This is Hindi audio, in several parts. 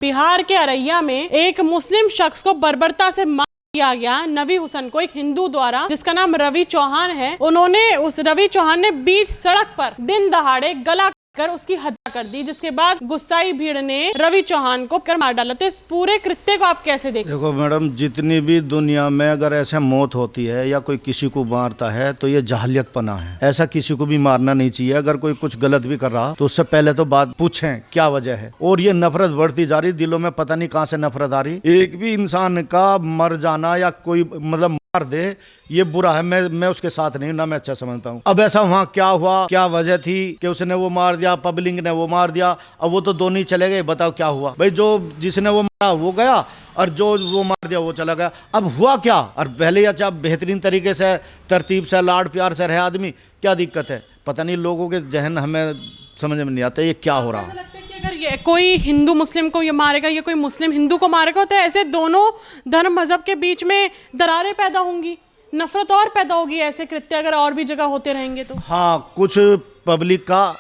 बिहार के अररिया में एक मुस्लिम शख्स को बर्बरता से मार दिया गया। नवी हुसैन को, एक हिंदू द्वारा, जिसका नाम रवि चौहान है, उन्होंने उस रवि चौहान ने बीच सड़क पर दिन दहाड़े गला कर उसकी हत्या कर दी, जिसके बाद गुस्साई भीड़ ने रवि चौहान को कर मार डाला। तो इस पूरे कृत्य को आप कैसे देखते? देखो मैडम, जितनी भी दुनिया में अगर ऐसे मौत होती है या कोई किसी को मारता है तो ये जाहिलियतपना है। ऐसा किसी को भी मारना नहीं चाहिए। अगर कोई कुछ गलत भी कर रहा तो उससे पहले तो बात पूछें क्या वजह है। और ये नफरत बढ़ती जा रही, दिलों में पता नहीं कहाँ से नफरत आ रही। एक भी इंसान का मर जाना या कोई मतलब मार दे, ये बुरा है। मैं उसके साथ नहीं, ना मैं अच्छा समझता हूँ। अब ऐसा वहाँ क्या हुआ, क्या वजह थी कि उसने वो मार दिया, पब्लिक ने वो मार दिया, अब वो तो दोनों ही चले गए। बताओ क्या हुआ भाई? जो जिसने वो मारा वो गया और जो वो मार दिया वो चला गया। अब हुआ क्या? और पहले अच्छा बेहतरीन तरीके से, तरतीब से, लाड प्यार से रहे आदमी, क्या दिक्कत है? पता नहीं, लोगों के जहन हमें समझ में नहीं आता ये क्या हो रहा है। अगर ये कोई हिंदू मुस्लिम को ये मारेगा, ये कोई मुस्लिम हिंदू को मारेगा, तो ऐसे दोनों धर्म मजहब के बीच में दरारें पैदा होंगी, नफरत और पैदा होगी। ऐसे कृत्य अगर और भी जगह होते रहेंगे तो हाँ, कुछ पब्लिक का,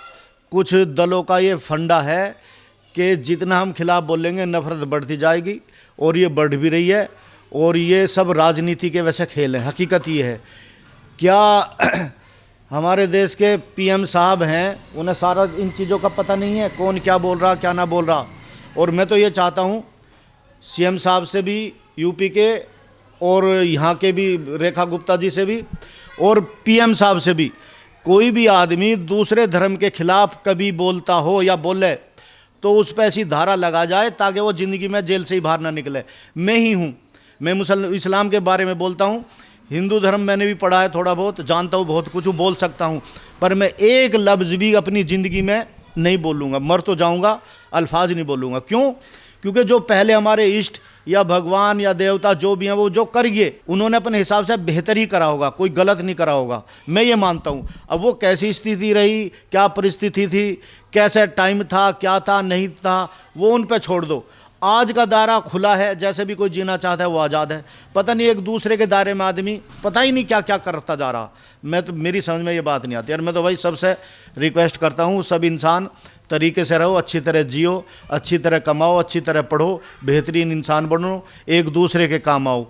कुछ दलों का ये फंडा है कि जितना हम खिलाफ बोलेंगे नफरत बढ़ती जाएगी, और ये बढ़ भी रही है। और ये सब राजनीति के वैसे खेल है। हकीकत ये है क्या हमारे देश के पीएम साहब हैं, उन्हें सारा इन चीज़ों का पता नहीं है, कौन क्या बोल रहा क्या ना बोल रहा। और मैं तो ये चाहता हूँ सीएम साहब से भी, यूपी के और यहाँ के भी, रेखा गुप्ता जी से भी, और पीएम साहब से भी, कोई भी आदमी दूसरे धर्म के खिलाफ कभी बोलता हो या बोले तो उस पर ऐसी धारा लगा जाए ताकि वो ज़िंदगी में जेल से ही बाहर ना निकले। मैं ही हूँ, मैं इस्लाम के बारे में बोलता हूँ। हिंदू धर्म मैंने भी पढ़ा है, थोड़ा बहुत जानता हूँ, बहुत कुछ बोल सकता हूँ, पर मैं एक लफ्ज़ भी अपनी ज़िंदगी में नहीं बोलूँगा। मर तो जाऊँगा, अल्फाज नहीं बोलूँगा। क्यों? क्योंकि जो पहले हमारे इष्ट या भगवान या देवता जो भी हैं, वो जो करिए उन्होंने अपने हिसाब से बेहतर ही करा होगा, कोई गलत नहीं करा होगा, मैं ये मानता हूँ। अब वो कैसी स्थिति रही, क्या परिस्थिति थी, कैसे टाइम था, क्या था, नहीं था, वो उन पे छोड़ दो। आज का दायरा खुला है, जैसे भी कोई जीना चाहता है वो आज़ाद है। पता नहीं एक दूसरे के दायरे में आदमी पता ही नहीं क्या क्या करता जा रहा। मैं तो, मेरी समझ में ये बात नहीं आती। और मैं तो भाई सबसे रिक्वेस्ट करता हूँ, सब इंसान तरीके से रहो, अच्छी तरह जियो, अच्छी तरह कमाओ, अच्छी तरह पढ़ो, बेहतरीन इंसान बनो, एक दूसरे के काम आओ।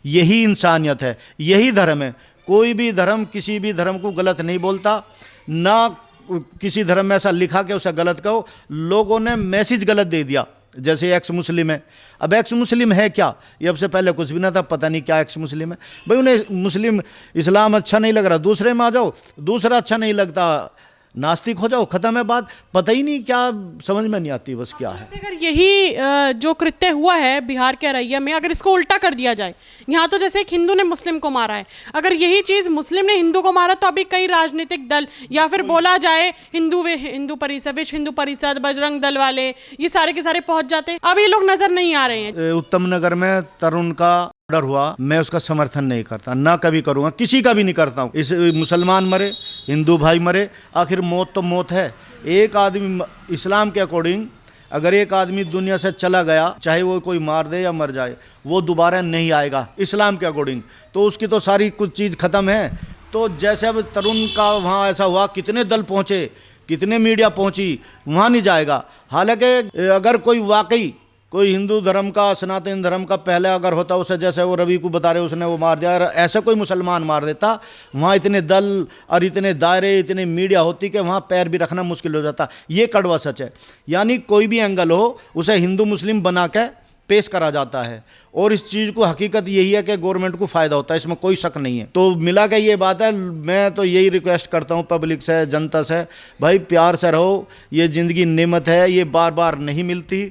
यही इंसानियत है, यही धर्म है। कोई भी धर्म किसी भी धर्म को गलत नहीं बोलता, ना किसी धर्म में ऐसा लिखा कि उसे गलत कहो। लोगों ने मैसेज गलत दे दिया, जैसे एक्स मुस्लिम है। अब एक्स मुस्लिम है क्या? ये अब से पहले कुछ भी ना था, पता नहीं क्या एक्स मुस्लिम है। भाई उन्हें मुस्लिम इस्लाम अच्छा नहीं लग रहा, दूसरे में आ जाओ, दूसरा अच्छा नहीं लगता, नास्तिक हो जाओ, खत्म है बात। पता ही नहीं क्या, समझ में नहीं आती बस क्या है। अगर यही जो कृत्य हुआ है बिहार के अररिया में, अगर इसको उल्टा कर दिया जाए, यहाँ तो जैसे एक हिंदू ने मुस्लिम को मारा है, अगर यही चीज़ मुस्लिम ने हिंदू को मारा, तो अभी कई राजनीतिक दल, या फिर बोला जाए हिंदू परिषद, विश्व हिंदू परिषद, बजरंग दल वाले, ये सारे के सारे पहुंच जाते। अब ये लोग नजर नहीं आ रहे हैं। उत्तम नगर में तरुण का मर्डर हुआ, मैं उसका समर्थन नहीं करता, ना कभी करूँगा, किसी का भी नहीं करता हूँ। इस मुसलमान मरे, हिंदू भाई मरे, आखिर मौत तो मौत है। एक आदमी इस्लाम के अकॉर्डिंग अगर एक आदमी दुनिया से चला गया, चाहे वो कोई मार दे या मर जाए, वो दोबारा नहीं आएगा इस्लाम के अकॉर्डिंग, तो उसकी तो सारी कुछ चीज़ ख़त्म है। तो जैसे अब तरुण का वहाँ ऐसा हुआ, कितने दल पहुँचे, कितने मीडिया पहुँची, वहाँ नहीं जाएगा। हालांकि अगर कोई वाकई कोई हिंदू धर्म का, सनातन धर्म का पहले अगर होता, उसे जैसे वो रवि को बता रहे उसने वो मार दिया, ऐसा कोई मुसलमान मार देता, वहाँ इतने दल और इतने दायरे, इतने मीडिया होती कि वहाँ पैर भी रखना मुश्किल हो जाता। ये कड़वा सच है। यानी कोई भी एंगल हो, उसे हिंदू मुस्लिम बना के पेश करा जाता है। और इस चीज़ को हकीकत यही है कि गवर्नमेंट को फ़ायदा होता है, इसमें कोई शक नहीं है। तो मिला के ये बात है। मैं तो यही रिक्वेस्ट करता हूँ पब्लिक से, जनता से, भाई प्यार से रहो। ये ज़िंदगी नेमत है, ये बार बार नहीं मिलती।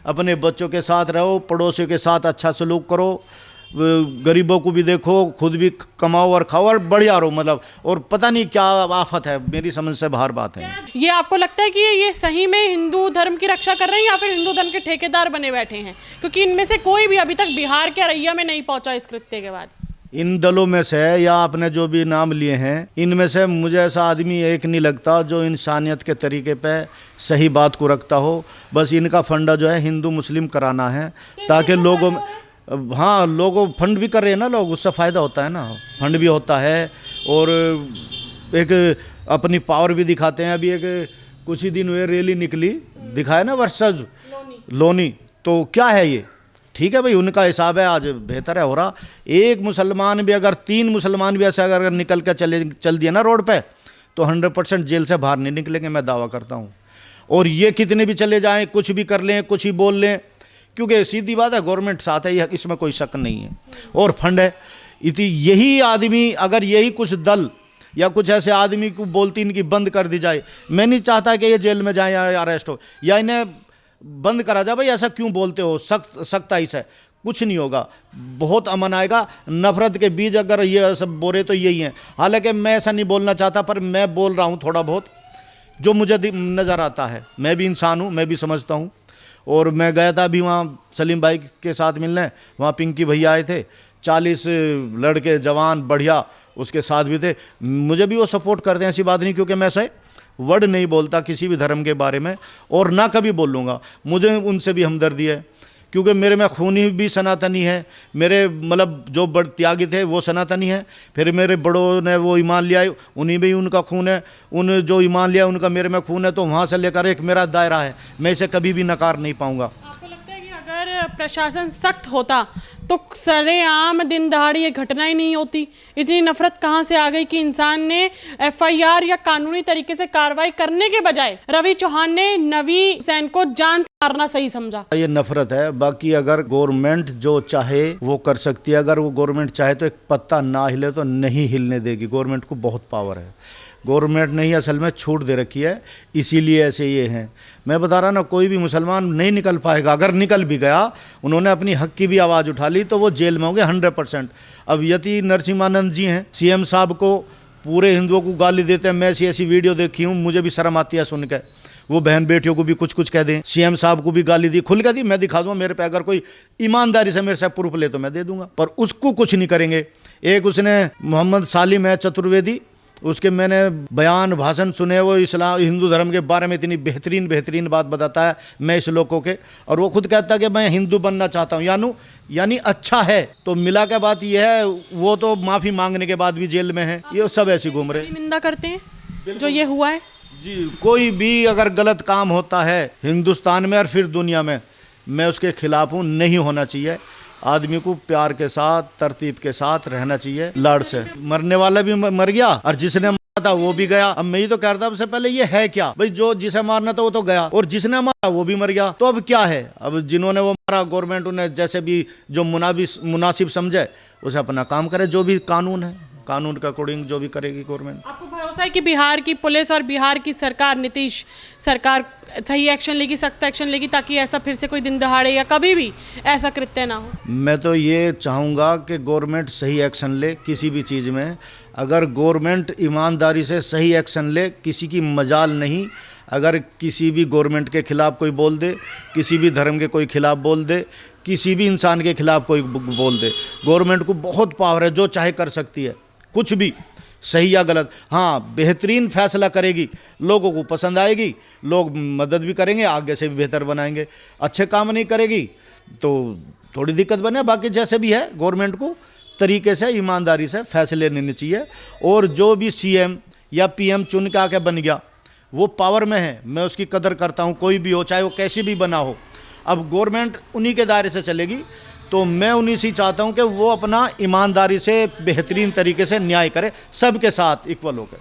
अपने बच्चों के साथ रहो, पड़ोसियों के साथ अच्छा सलूक करो, गरीबों को भी देखो, खुद भी कमाओ और खाओ और बढ़िया रहो। मतलब, और पता नहीं क्या आफत है, मेरी समझ से बाहर बात है। ये आपको लगता है कि ये सही में हिंदू धर्म की रक्षा कर रहे हैं, या फिर हिंदू धर्म के ठेकेदार बने बैठे हैं? क्योंकि इनमें से कोई भी अभी तक बिहार के अररिया में नहीं पहुंचा इस कृत्य के बाद। इन दलों में से, या आपने जो भी नाम लिए हैं, इनमें से मुझे ऐसा आदमी एक नहीं लगता जो इंसानियत के तरीके पे सही बात को रखता हो। बस इनका फंडा जो है हिंदू मुस्लिम कराना है, ताकि लोगों में, हाँ, लोगों फंड भी कर रहे हैं ना लोग, उससे फ़ायदा होता है ना, फंड भी होता है, और एक अपनी पावर भी दिखाते हैं। अभी एक कुछ ही दिन हुए रैली निकली, दिखाया ना, वर्सेस लोनी, तो क्या है ये? ठीक है भाई, उनका हिसाब है, आज बेहतर है हो रहा। एक मुसलमान भी अगर 3 मुसलमान भी ऐसे अगर निकल कर चल दिया ना रोड पे, तो 100% जेल से बाहर नहीं निकलेंगे, मैं दावा करता हूँ। और ये कितने भी चले जाएं, कुछ भी कर लें, कुछ ही बोल लें, क्योंकि सीधी बात है गवर्नमेंट साथ है, इसमें कोई शक नहीं है, और फंड है। यही आदमी अगर यही कुछ दल या कुछ ऐसे आदमी को बोलती इनकी बंद कर दी जाए, मैं नहीं चाहता कि ये जेल में जाए या अरेस्ट हो या इन्हें बंद करा जाए, भाई ऐसा क्यों बोलते हो, सख्ताई से कुछ नहीं होगा, बहुत अमन आएगा। नफरत के बीज अगर ये सब बोरे तो यही हैं। हालांकि मैं ऐसा नहीं बोलना चाहता, पर मैं बोल रहा हूँ थोड़ा बहुत जो मुझे नज़र आता है। मैं भी इंसान हूँ, मैं भी समझता हूँ। और मैं गया था अभी वहाँ सलीम भाई के साथ मिलने, वहाँ पिंकी भैया आए थे, 40 लड़के जवान बढ़िया उसके साथ भी थे। मुझे भी वो सपोर्ट करते हैं, ऐसी बात नहीं, क्योंकि मैं ऐसे वर्ड नहीं बोलता किसी भी धर्म के बारे में, और ना कभी बोलूँगा। मुझे उनसे भी हमदर्दी है, क्योंकि मेरे में खूनी भी सनातनी है, मेरे मतलब जो बड़ त्यागी थे वो सनातनी है, फिर मेरे बड़ों ने वो ईमान लिया, उन्हीं में ही उनका खून है, उन जो ईमान लिया उनका मेरे में खून है, तो वहाँ से लेकर एक मेरा दायरा है, मैं इसे कभी भी नकार नहीं पाऊँगा। आपको लगता है कि अगर प्रशासन सख्त होता तो सरेआम दिन दहाड़ी ये घटना ही नहीं होती? इतनी नफरत कहाँ से आ गई कि इंसान ने एफआईआर या कानूनी तरीके से कार्रवाई करने के बजाय रवि चौहान ने नवी हुसैन को जान से मारना सही समझा? ये नफरत है। बाकी अगर गवर्नमेंट जो चाहे वो कर सकती है, अगर वो गवर्नमेंट चाहे तो एक पत्ता ना हिले तो नहीं हिलने देगी। गवर्नमेंट को बहुत पावर है, गवर्नमेंट ने ही असल में छूट दे रखी है, इसीलिए ऐसे ये हैं। मैं बता रहा ना, कोई भी मुसलमान नहीं निकल पाएगा। अगर निकल भी गया, उन्होंने अपनी हक की भी आवाज़ उठा ली, तो वो जेल में होंगे 100%। अब यति नरसिम्हानंद जी हैं, सीएम साहब को पूरे हिंदुओं को गाली देते हैं। मैं ऐसी वीडियो देखी हूँ, मुझे भी शर्म आती है सुन के। वो बहन बेटियों को भी कुछ कह दें, सीएम साहब को भी गाली दी, खुल के दी, मैं दिखा दूंगा मेरे पे, अगर कोई ईमानदारी से मेरे से प्रूफ ले तो मैं दे दूंगा, पर उसको कुछ नहीं करेंगे। एक उसने मोहम्मद सालिम है चतुर्वेदी, उसके मैंने बयान भाषण सुने, वो इस्लाम हिंदू धर्म के बारे में इतनी बेहतरीन बात बताता है मैं इस लोगों के, और वो खुद कहता है कि मैं हिंदू बनना चाहता हूँ, यानी अच्छा है। तो मिला के बात यह है, वो तो माफ़ी मांगने के बाद भी जेल में है। ये सब ऐसे घूम रहे, निंदा करते हैं जो ये हुआ है जी। कोई भी अगर गलत काम होता है हिंदुस्तान में और फिर दुनिया में, मैं उसके खिलाफ हूँ। नहीं होना चाहिए। आदमी को प्यार के साथ, तरतीब के साथ रहना चाहिए। लाड़ से मरने वाला भी मर गया, और जिसने मारा था वो भी गया। अब मैं ही तो कह रहा था सबसे पहले, ये है क्या भाई? जो जिसे मारना था वो तो गया, और जिसने मारा वो भी मर गया, तो अब क्या है? अब जिन्होंने वो मारा, गवर्नमेंट उन्हें जैसे भी जो मुनासिब समझे उसे अपना काम करे। जो भी कानून है, कानून के अकॉर्डिंग जो भी करेगी गवर्नमेंट। आपको भरोसा है कि बिहार की पुलिस और बिहार की सरकार, नीतीश सरकार सही एक्शन लेगी, सख्त एक्शन लेगी, ताकि ऐसा फिर से कोई दिन दहाड़े या कभी भी ऐसा कृत्य ना हो? मैं तो ये चाहूँगा कि गवर्नमेंट सही एक्शन ले किसी भी चीज़ में। अगर गवर्नमेंट ईमानदारी से सही एक्शन ले, किसी की मजाल नहीं। अगर किसी भी गवर्नमेंट के खिलाफ कोई बोल दे, किसी भी धर्म के कोई खिलाफ बोल दे, किसी भी इंसान के खिलाफ कोई बोल दे, गवर्नमेंट को बहुत पावर है, जो चाहे कर सकती है, कुछ भी, सही या गलत। हाँ, बेहतरीन फैसला करेगी, लोगों को पसंद आएगी, लोग मदद भी करेंगे, आगे से भी बेहतर बनाएंगे। अच्छे काम नहीं करेगी तो थोड़ी दिक्कत बने। बाकी जैसे भी है, गवर्नमेंट को तरीके से, ईमानदारी से फैसले लेने चाहिए। और जो भी सीएम या पीएम चुन के आके बन गया, वो पावर में है, मैं उसकी कदर करता हूँ, कोई भी हो, चाहे वो कैसी भी बना हो। अब गवर्नमेंट उन्हीं के दायरे से चलेगी, तो मैं उन्हीं से चाहता हूं कि वो अपना ईमानदारी से बेहतरीन तरीके से न्याय करे, सबके साथ इक्वल होकर।